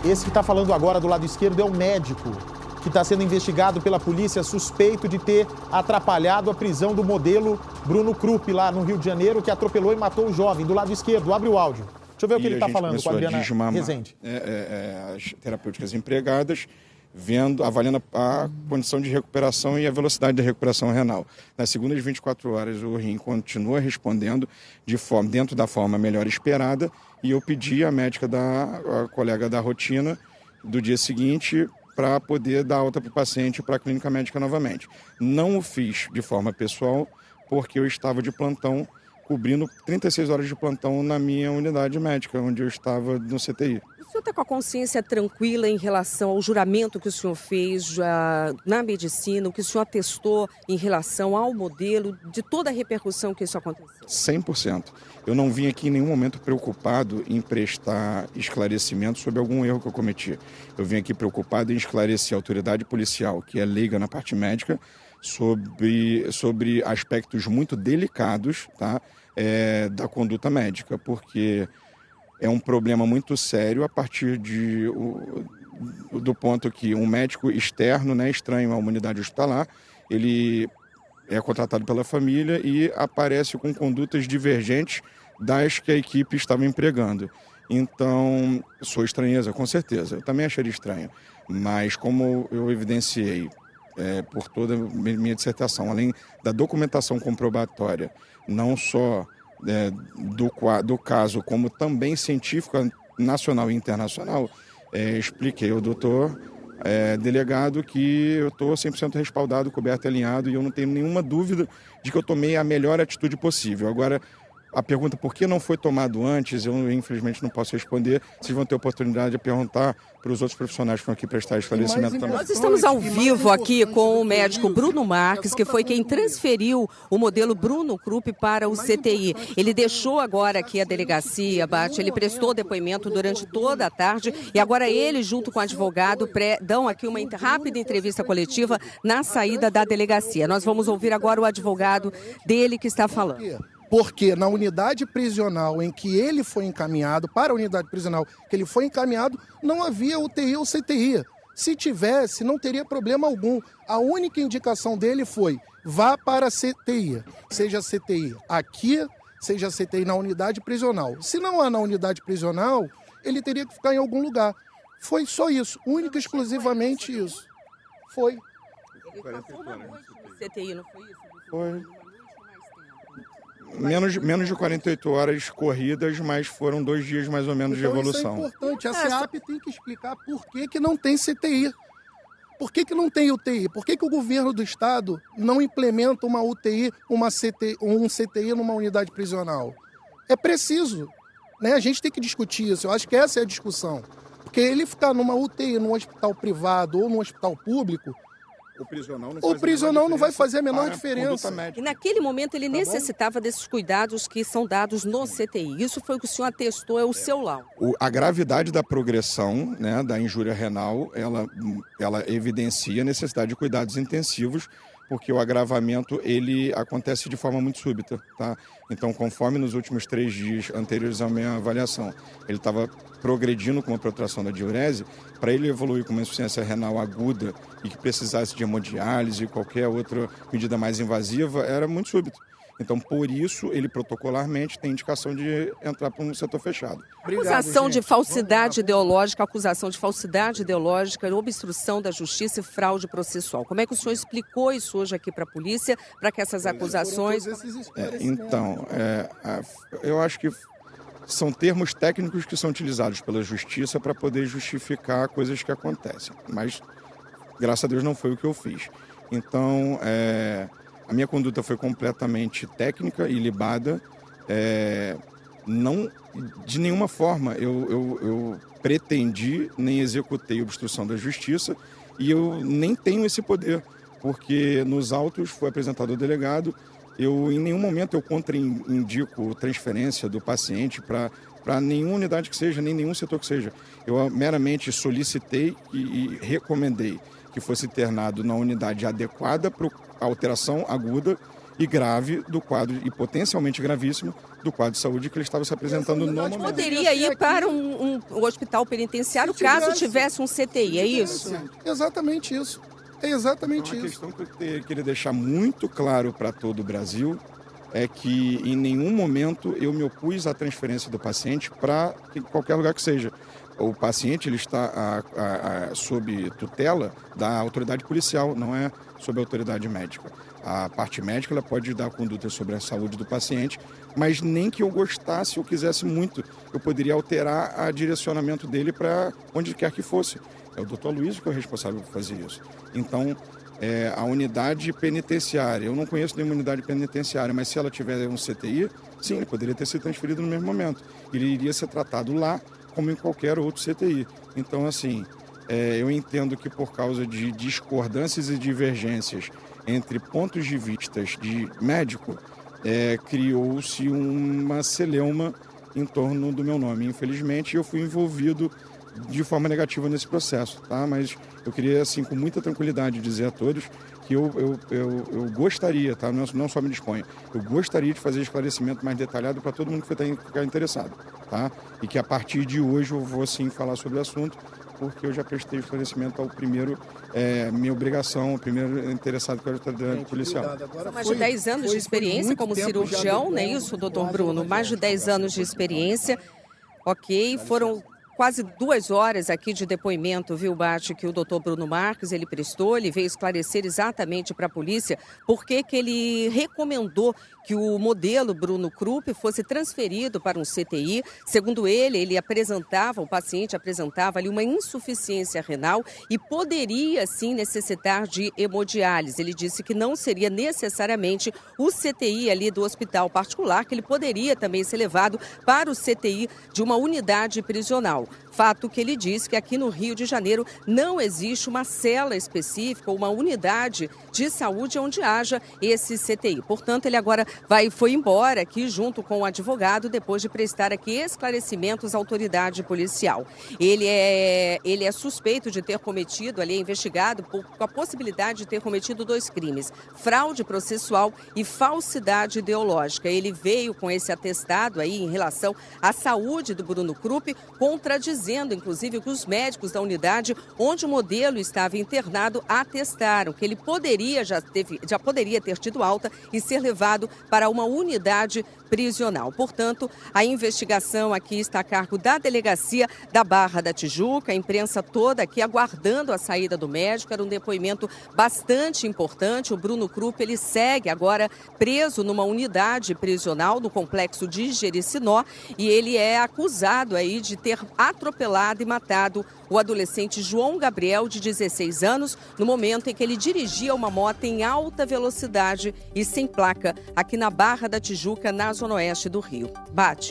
Esse que está falando agora do lado esquerdo é o médico que está sendo investigado pela polícia, suspeito de ter atrapalhado a prisão do modelo Bruno Krupp, lá no Rio de Janeiro, que atropelou e matou o jovem. Do lado esquerdo, abre o áudio. Deixa eu ver o que ele está falando com a Adriana Rezende. As terapêuticas empregadas, avaliando a condição de recuperação e a velocidade da recuperação renal. Nas segundas 24 horas, o rim continua respondendo dentro da forma melhor esperada, e eu pedi à médica, a colega da rotina, do dia seguinte, para poder dar alta para o paciente para a clínica médica novamente. Não o fiz de forma pessoal, porque eu estava de plantão, cobrindo 36 horas de plantão na minha unidade médica, onde eu estava no CTI. O senhor está com a consciência tranquila em relação ao juramento que o senhor fez na medicina, o que o senhor atestou em relação ao modelo, de toda a repercussão que isso aconteceu? 100%. Eu não vim aqui em nenhum momento preocupado em prestar esclarecimento sobre algum erro que eu cometi. Eu vim aqui preocupado em esclarecer a autoridade policial, que é leiga na parte médica, sobre aspectos muito delicados, tá, da conduta médica, porque é um problema muito sério a partir do ponto que um médico externo, né, estranho à unidade hospitalar, ele é contratado pela família e aparece com condutas divergentes das que a equipe estava empregando. Então, sou estranheza, com certeza. Eu também acharia estranho. Mas como eu evidenciei por toda a minha dissertação, além da documentação comprobatória, não só do caso, como também científica nacional e internacional, expliquei ao doutor delegado que eu estou 100% respaldado, coberto e alinhado, e eu não tenho nenhuma dúvida de que eu tomei a melhor atitude possível. Agora, a pergunta por que não foi tomado antes, eu infelizmente não posso responder. Vocês vão ter oportunidade de perguntar para os outros profissionais que estão aqui prestar esclarecimento também. Nós estamos ao vivo aqui com o médico Bruno Marques, que foi quem transferiu o modelo Bruno Krupp para o CTI. Ele deixou agora aqui a delegacia, Bate, ele prestou depoimento durante toda a tarde e agora ele, junto com o advogado, dão aqui uma rápida entrevista coletiva na saída da delegacia. Nós vamos ouvir agora o advogado dele que está falando. Porque na unidade prisional em que ele foi encaminhado, para a unidade prisional que ele foi encaminhado, não havia UTI ou CTI. Se tivesse, não teria problema algum. A única indicação dele foi: vá para a CTI. Seja CTI aqui, seja CTI na unidade prisional. Se não há na unidade prisional, ele teria que ficar em algum lugar. Foi só isso, única e exclusivamente isso. Foi. Ele passou uma noite no CTI, não foi isso? Foi. Menos de 48 horas corridas, mas foram 2 dias mais ou menos de evolução. Isso é importante. A SEAP tem que explicar por que não tem CTI. Por que não tem UTI? Por que o governo do estado não implementa uma UTI, um CTI numa unidade prisional? É preciso, né? A gente tem que discutir isso. Eu acho que essa é a discussão. Porque ele ficar numa UTI, num hospital privado ou num hospital público, o prisional não vai fazer a menor diferença. E naquele momento ele necessitava desses cuidados que são dados no CTI. Isso foi o que o senhor atestou, é o seu laudo. A gravidade da progressão, né, da injúria renal, ela evidencia a necessidade de cuidados intensivos, porque o agravamento ele acontece de forma muito súbita, tá? Então, conforme nos últimos 3 dias anteriores à minha avaliação, ele estava progredindo com uma protração da diurese, para ele evoluir com uma insuficiência renal aguda e que precisasse de hemodiálise e qualquer outra medida mais invasiva, era muito súbito. Então, por isso, ele protocolarmente tem indicação de entrar para um setor fechado. Acusação de falsidade ideológica, obstrução da justiça e fraude processual. Como é que o senhor explicou isso hoje aqui para a polícia, para que essas acusações... Eu acho que são termos técnicos que são utilizados pela justiça para poder justificar coisas que acontecem. Mas, graças a Deus, não foi o que eu fiz. Então, a minha conduta foi completamente técnica e ilibada. Não, de nenhuma forma eu pretendi nem executei obstrução da justiça e eu nem tenho esse poder, porque nos autos foi apresentado ao delegado. Em nenhum momento eu contraindico transferência do paciente para nenhuma unidade que seja, nem nenhum setor que seja. Eu meramente solicitei e recomendei que fosse internado na unidade adequada para a alteração aguda e grave do quadro, e potencialmente gravíssimo, do quadro de saúde que ele estava se apresentando no momento. Poderia ir para um hospital penitenciário caso tivesse um CTI, é isso? Exatamente isso. É exatamente então, isso. A questão que eu queria deixar muito claro para todo o Brasil é que em nenhum momento eu me opus à transferência do paciente para qualquer lugar que seja. O paciente ele está sob tutela da autoridade policial, não é sob a autoridade médica. A parte médica ela pode dar conduta sobre a saúde do paciente, mas nem que eu gostasse ou quisesse muito, eu poderia alterar o direcionamento dele para onde quer que fosse. É o doutor Luiz que é o responsável por fazer isso. Então, a unidade penitenciária, eu não conheço nenhuma unidade penitenciária, mas se ela tiver um CTI, sim, ele poderia ter sido transferido no mesmo momento. Ele iria ser tratado lá como em qualquer outro CTI. Então, assim, eu entendo que por causa de discordâncias e divergências entre pontos de vistas de médico, criou-se uma celeuma em torno do meu nome. Infelizmente, eu fui envolvido de forma negativa nesse processo, tá? Mas eu queria, assim, com muita tranquilidade dizer a todos que eu gostaria, tá? Não só me disponho, eu gostaria de fazer esclarecimento mais detalhado para todo mundo que ficar interessado, tá? E que a partir de hoje eu vou, sim, falar sobre o assunto, porque eu já prestei esclarecimento ao primeiro, minha obrigação, o primeiro interessado com a autoridade policial. São mais de 10 anos de experiência como cirurgião, não é isso, doutor Bruno? Mais de 10 anos de experiência, ok, foram quase 2 horas aqui de depoimento, viu, Bate, que o doutor Bruno Marques, ele prestou, ele veio esclarecer exatamente para a polícia por que ele recomendou que o modelo Bruno Krupp fosse transferido para um CTI. Segundo ele o paciente apresentava ali uma insuficiência renal e poderia, sim, necessitar de hemodiálise. Ele disse que não seria necessariamente o CTI ali do hospital particular, que ele poderia também ser levado para o CTI de uma unidade prisional. Fato que ele diz que aqui no Rio de Janeiro não existe uma cela específica ou uma unidade de saúde onde haja esse CTI. Portanto, ele agora foi embora aqui junto com o advogado depois de prestar aqui esclarecimentos à autoridade policial. Ele é suspeito de ter cometido, ali é investigado com a possibilidade de ter cometido 2 crimes: fraude processual e falsidade ideológica. Ele veio com esse atestado aí em relação à saúde do Bruno Krupp, contradizendo, inclusive, que os médicos da unidade onde o modelo estava internado atestaram que ele já poderia ter tido alta e ser levado para uma unidade prisional. Portanto, a investigação aqui está a cargo da delegacia da Barra da Tijuca, a imprensa toda aqui aguardando a saída do médico. Era um depoimento bastante importante. O Bruno Krupp, ele segue agora preso numa unidade prisional no complexo de Jericinó e ele é acusado aí de ter atropelado e matado o adolescente João Gabriel, de 16 anos, no momento em que ele dirigia uma moto em alta velocidade e sem placa aqui na Barra da Tijuca, na zona oeste do Rio. Bate.